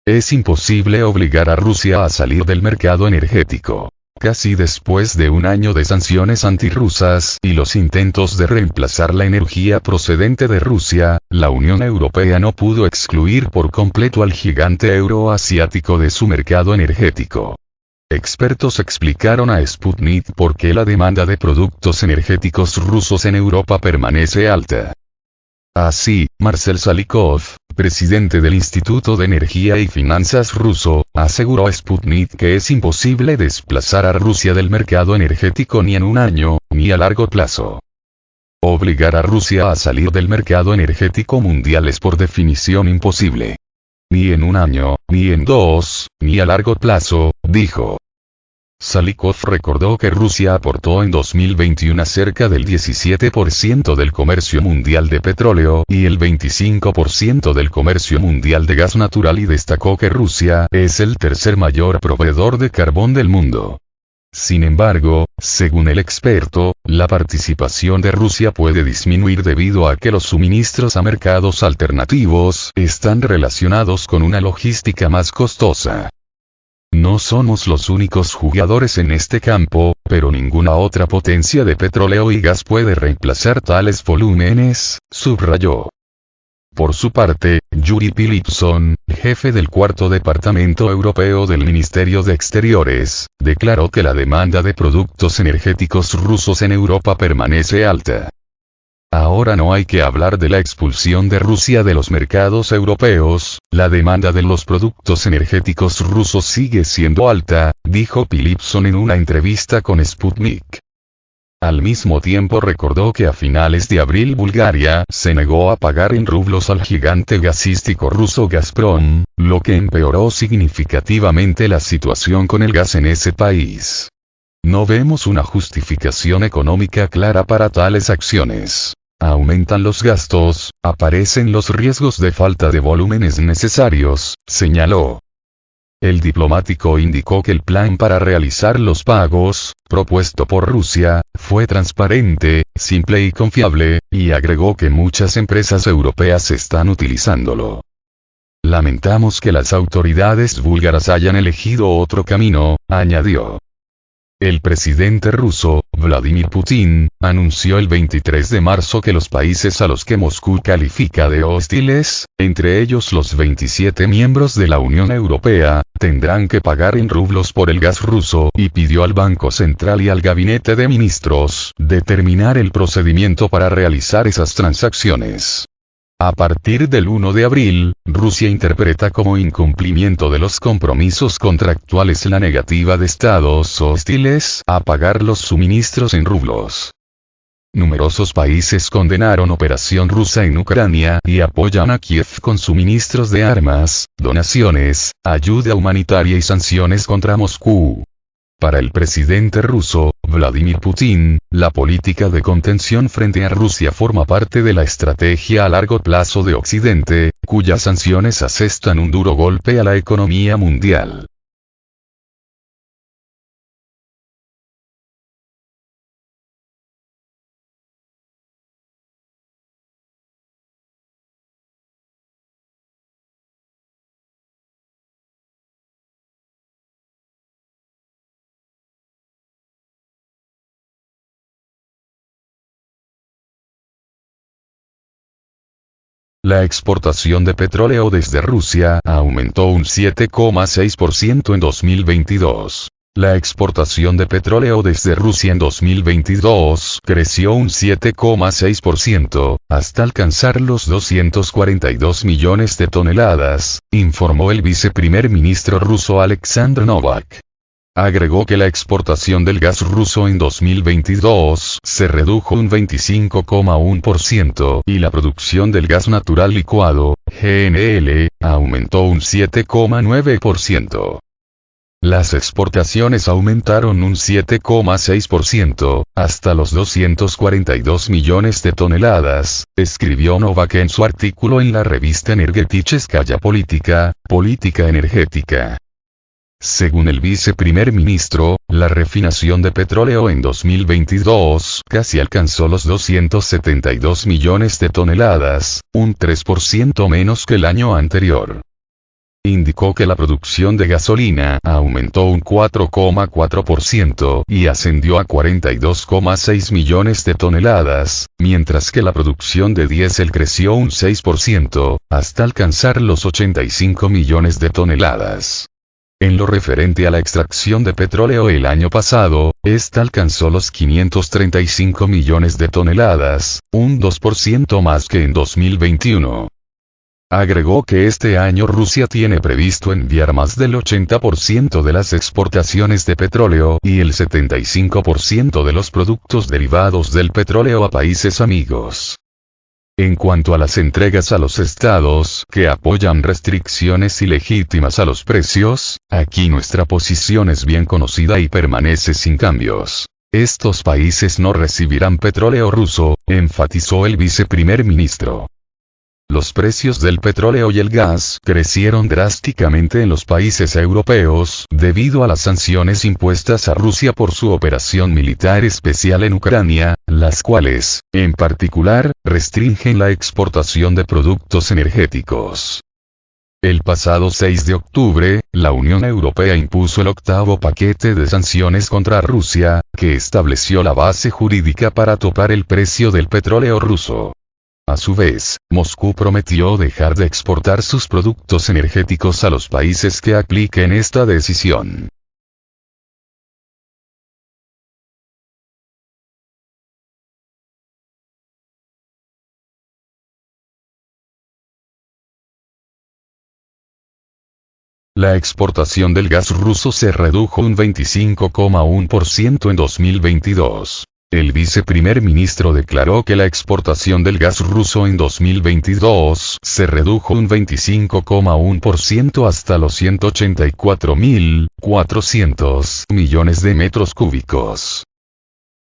Es imposible obligar a Rusia a salir del mercado energético. Casi después de un año de sanciones antirrusas y los intentos de reemplazar la energía procedente de Rusia, la Unión Europea no pudo excluir por completo al gigante euroasiático de su mercado energético. Expertos explicaron a Sputnik por qué la demanda de productos energéticos rusos en Europa permanece alta. Así, Marcel Salikov, presidente del Instituto de Energía y Finanzas ruso, aseguró a Sputnik que es imposible desplazar a Rusia del mercado energético ni en un año, ni a largo plazo. Obligar a Rusia a salir del mercado energético mundial es por definición imposible. Ni en un año, ni en dos, ni a largo plazo, dijo. Salikov recordó que Rusia aportó en 2021 cerca del 17% del comercio mundial de petróleo y el 25% del comercio mundial de gas natural y destacó que Rusia es el tercer mayor proveedor de carbón del mundo. Sin embargo, según el experto, la participación de Rusia puede disminuir debido a que los suministros a mercados alternativos están relacionados con una logística más costosa. No somos los únicos jugadores en este campo, pero ninguna otra potencia de petróleo y gas puede reemplazar tales volúmenes, subrayó. Por su parte, Yuri Philipson, jefe del cuarto departamento europeo del Ministerio de Exteriores, declaró que la demanda de productos energéticos rusos en Europa permanece alta. Ahora no hay que hablar de la expulsión de Rusia de los mercados europeos, la demanda de los productos energéticos rusos sigue siendo alta, dijo Philipson en una entrevista con Sputnik. Al mismo tiempo recordó que a finales de abril Bulgaria se negó a pagar en rublos al gigante gasístico ruso Gazprom, lo que empeoró significativamente la situación con el gas en ese país. No vemos una justificación económica clara para tales acciones. Aumentan los gastos, aparecen los riesgos de falta de volúmenes necesarios, señaló. El diplomático indicó que el plan para realizar los pagos, propuesto por Rusia, fue transparente, simple y confiable, y agregó que muchas empresas europeas están utilizándolo. Lamentamos que las autoridades búlgaras hayan elegido otro camino, añadió. El presidente ruso, Vladimir Putin, anunció el 23 de marzo que los países a los que Moscú califica de hostiles, entre ellos los 27 miembros de la Unión Europea, tendrán que pagar en rublos por el gas ruso y pidió al Banco Central y al Gabinete de Ministros determinar el procedimiento para realizar esas transacciones. A partir del 1 de abril, Rusia interpreta como incumplimiento de los compromisos contractuales la negativa de estados hostiles a pagar los suministros en rublos. Numerosos países condenaron operación rusa en Ucrania y apoyan a Kiev con suministros de armas, donaciones, ayuda humanitaria y sanciones contra Moscú. Para el presidente ruso, Vladimir Putin, la política de contención frente a Rusia forma parte de la estrategia a largo plazo de Occidente, cuyas sanciones asestan un duro golpe a la economía mundial. La exportación de petróleo desde Rusia aumentó un 7,6% en 2022. La exportación de petróleo desde Rusia en 2022 creció un 7,6%, hasta alcanzar los 242 millones de toneladas, informó el viceprimer ministro ruso Alexander Novak. Agregó que la exportación del gas ruso en 2022 se redujo un 25,1% y la producción del gas natural licuado, GNL, aumentó un 7,9%. Las exportaciones aumentaron un 7,6%, hasta los 242 millones de toneladas, escribió Novak en su artículo en la revista Energeticheskaya Politika, Política Energética. Según el viceprimer ministro, la refinación de petróleo en 2022 casi alcanzó los 272 millones de toneladas, un 3% menos que el año anterior. indicó que la producción de gasolina aumentó un 4,4% y ascendió a 42,6 millones de toneladas, mientras que la producción de diésel creció un 6%, hasta alcanzar los 85 millones de toneladas. En lo referente a la extracción de petróleo el año pasado, esta alcanzó los 535 millones de toneladas, un 2% más que en 2021. Agregó que este año Rusia tiene previsto enviar más del 80% de las exportaciones de petróleo y el 75% de los productos derivados del petróleo a países amigos. En cuanto a las entregas a los estados que apoyan restricciones ilegítimas a los precios, aquí nuestra posición es bien conocida y permanece sin cambios. Estos países no recibirán petróleo ruso, enfatizó el viceprimer ministro. Los precios del petróleo y el gas crecieron drásticamente en los países europeos debido a las sanciones impuestas a Rusia por su operación militar especial en Ucrania, las cuales, en particular, restringen la exportación de productos energéticos. El pasado 6 de octubre, la Unión Europea impuso el octavo paquete de sanciones contra Rusia, que estableció la base jurídica para topar el precio del petróleo ruso. A su vez, Moscú prometió dejar de exportar sus productos energéticos a los países que apliquen esta decisión. La exportación del gas ruso se redujo un 25,1% en 2022. El viceprimer ministro declaró que la exportación del gas ruso en 2022 se redujo un 25,1% hasta los 184.400 millones de metros cúbicos.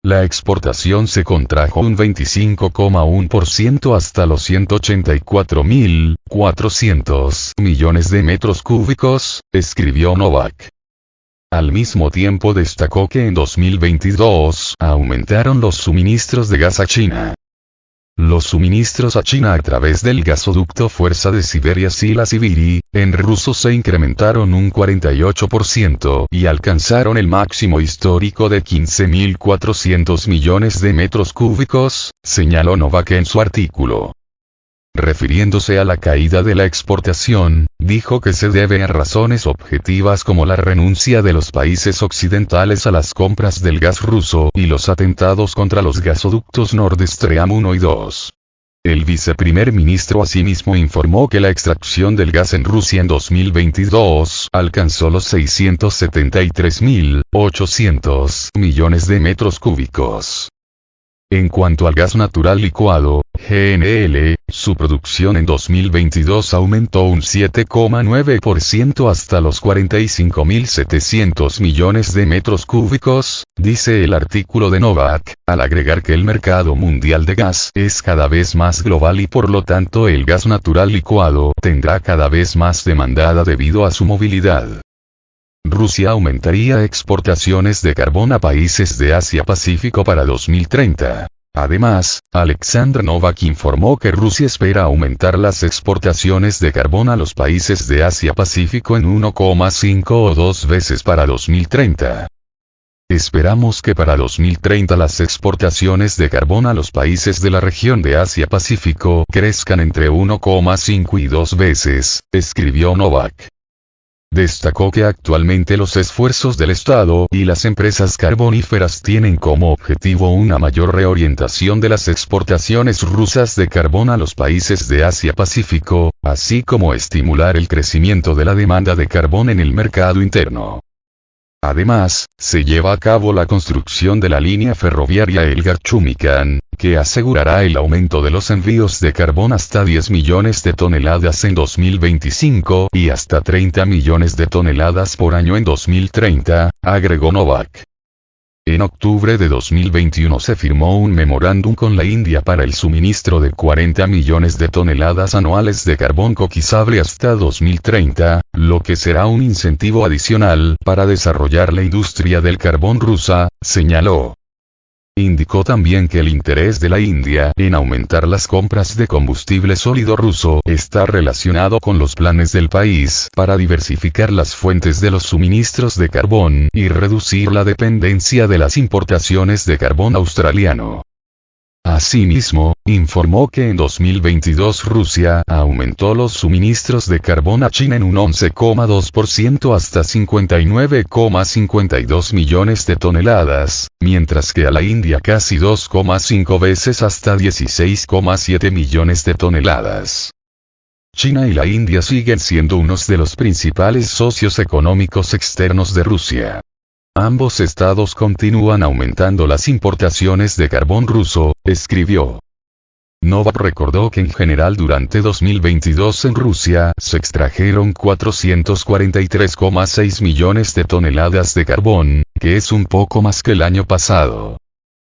La exportación se contrajo un 25,1% hasta los 184.400 millones de metros cúbicos, escribió Novak. Al mismo tiempo destacó que en 2022 aumentaron los suministros de gas a China. Los suministros a China a través del gasoducto Fuerza de Siberia Sila-Sibiri, en ruso se incrementaron un 48% y alcanzaron el máximo histórico de 15.400 millones de metros cúbicos, señaló Novak en su artículo. Refiriéndose a la caída de la exportación, dijo que se debe a razones objetivas como la renuncia de los países occidentales a las compras del gas ruso y los atentados contra los gasoductos Nord Stream 1 y 2. El viceprimer ministro asimismo informó que la extracción del gas en Rusia en 2022 alcanzó los 673.800 millones de metros cúbicos. En cuanto al gas natural licuado, GNL, su producción en 2022 aumentó un 7,9% hasta los 45.700 millones de metros cúbicos, dice el artículo de Novak, al agregar que el mercado mundial de gas es cada vez más global y por lo tanto el gas natural licuado tendrá cada vez más demandada debido a su movilidad. Rusia aumentaría exportaciones de carbón a países de Asia-Pacífico para 2030. Además, Alexander Novak informó que Rusia espera aumentar las exportaciones de carbón a los países de Asia-Pacífico en 1,5 o 2 veces para 2030. Esperamos que para 2030 las exportaciones de carbón a los países de la región de Asia-Pacífico crezcan entre 1,5 y 2 veces, escribió Novak. Destacó que actualmente los esfuerzos del Estado y las empresas carboníferas tienen como objetivo una mayor reorientación de las exportaciones rusas de carbón a los países de Asia-Pacífico, así como estimular el crecimiento de la demanda de carbón en el mercado interno. Además, se lleva a cabo la construcción de la línea ferroviaria Elgar-Chumikan, que asegurará el aumento de los envíos de carbón hasta 10 millones de toneladas en 2025 y hasta 30 millones de toneladas por año en 2030, agregó Novak. En octubre de 2021 se firmó un memorándum con la India para el suministro de 40 millones de toneladas anuales de carbón coquizable hasta 2030, lo que será un incentivo adicional para desarrollar la industria del carbón rusa, señaló. Indicó también que el interés de la India en aumentar las compras de combustible sólido ruso está relacionado con los planes del país para diversificar las fuentes de los suministros de carbón y reducir la dependencia de las importaciones de carbón australiano. Asimismo, informó que en 2022 Rusia aumentó los suministros de carbón a China en un 11,2% hasta 59,52 millones de toneladas, mientras que a la India casi 2,5 veces hasta 16,7 millones de toneladas. China y la India siguen siendo unos de los principales socios económicos externos de Rusia. Ambos estados continúan aumentando las importaciones de carbón ruso, escribió. Novak recordó que en general durante 2022 en Rusia se extrajeron 443,6 millones de toneladas de carbón, que es un poco más que el año pasado.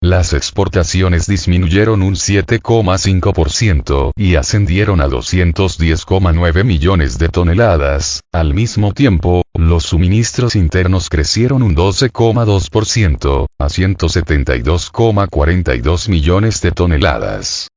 Las exportaciones disminuyeron un 7,5% y ascendieron a 210,9 millones de toneladas. Al mismo tiempo, los suministros internos crecieron un 12,2%, a 172,42 millones de toneladas.